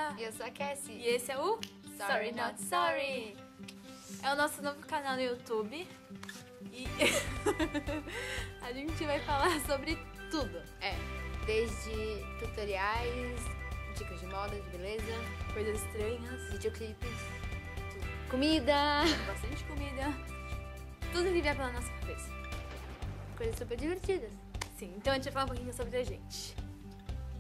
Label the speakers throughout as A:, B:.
A: Amanda.
B: E eu sou a Cassie.
A: E esse é o Sorry Not Sorry. É o nosso novo canal no YouTube. E a gente vai falar sobre tudo.
B: Desde tutoriais, dicas de moda, de beleza,
A: Coisas estranhas,
B: videoclipes, comida,
A: bastante comida. Tudo que vier pela nossa cabeça.
B: coisas super divertidas.
A: Sim, então a gente vai falar um pouquinho sobre a gente.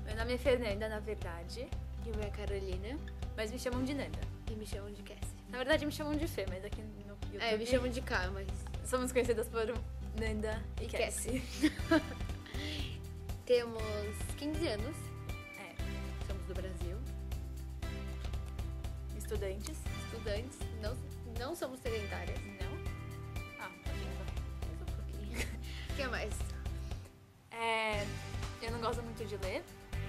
A: Meu nome é Fernanda, na verdade.
B: E o meu é Carolina.
A: Mas me chamam de Nanda.
B: E me chamam de Cassie.
A: Na verdade me chamam de Fê, mas aqui no YouTube
B: Me chamam de K, mas...
A: somos conhecidas por Nanda e Cassie.
B: Temos 15 anos. Somos do Brasil.
A: Estudantes.
B: Estudantes. Não somos sedentárias.
A: Não? Ah,
B: Um pouquinho. O que mais?
A: Eu não gosto muito de ler.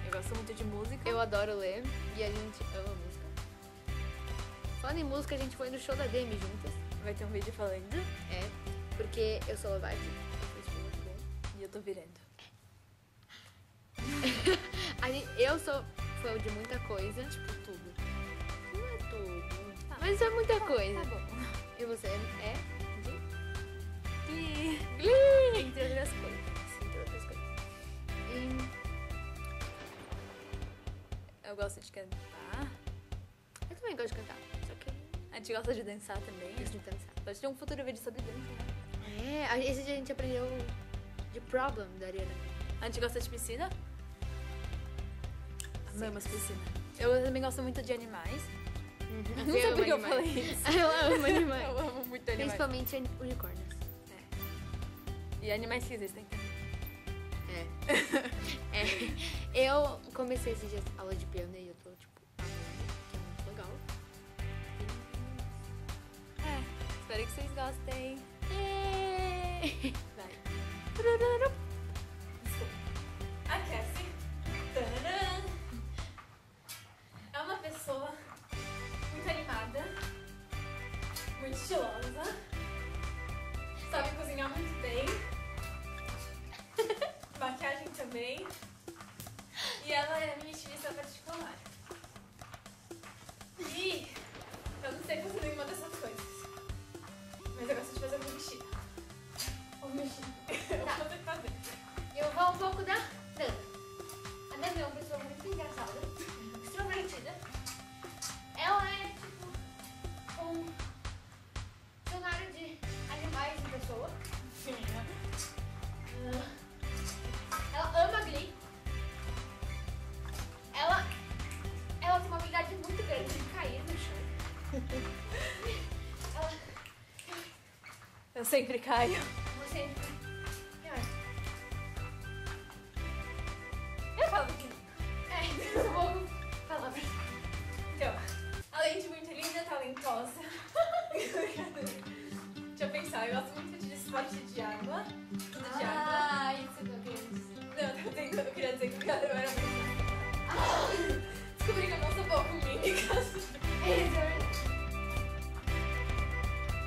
A: Eu gosto muito de música.
B: Eu adoro ler. E a gente ama música. Falando em música, a gente foi no show da Demi juntas.
A: Vai ter um vídeo falando.
B: Porque eu sou Lovato. Foi muito bom.
A: E eu tô virando.
B: Eu sou fã de muita coisa.
A: Tipo, tudo.
B: Não é tudo. Mas é muita coisa.
A: Tá bom.
B: E você é de
A: E...
B: Glee.
A: entre outras coisas.
B: Entre outras coisas.
A: Eu gosto de cantar.
B: Eu também gosto de cantar. Só que
A: A gente gosta de dançar também.
B: eu gosto de dançar.
A: Pode ter um futuro vídeo sobre dança, né?
B: Esse dia a gente aprendeu de Problem da Ariana.
A: A gente gosta de piscina. Amamos piscina. Eu também gosto muito de animais. Não sei
B: amo
A: porque eu
B: animais.
A: falei isso.
B: Eu amo animais.
A: Eu amo muito animais.
B: Principalmente unicórnios.
A: E animais que existem também.
B: Eu comecei esses dias aula de piano e eu tô, tipo, amando, que é muito legal.
A: Espero que vocês gostem. Vai. A Cassie é uma pessoa muito animada, muito estilosa, sabe cozinhar muito bem, maquiagem também, e ela é minha estilista particular. E eu não sei fazer nenhuma dessas coisas, mas eu gosto de fazer um vestido. Eu vou ter que fazer.
B: Eu vou um pouco da Nanda. A Nanda é uma pessoa muito engraçada, extrovertida. Ela é, tipo, um dicionário de animais em pessoa. Ela ama Glee. Ela tem uma habilidade muito grande de cair no chão.
A: Eu sempre caio.
B: Você...
A: Eu falo que
B: eu vou falar pra
A: então, além de muito linda, talentosa. Deixa eu pensar, eu gosto muito de esporte de água. Tudo de água.
B: isso que eu queria dizer.
A: Não, eu queria dizer que eu era muito. Descobri que eu não sou boa com mímicas.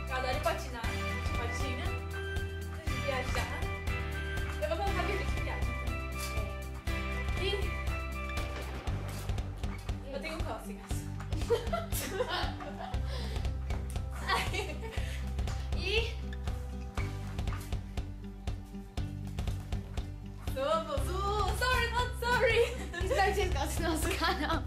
A: Eu adoro patinar. Patina. De viajar. Eu vou colocar vídeo de viagem. E eu tenho cócegas. Somos o Sorry Not Sorry.
B: Espero que vocês gostem do nosso canal.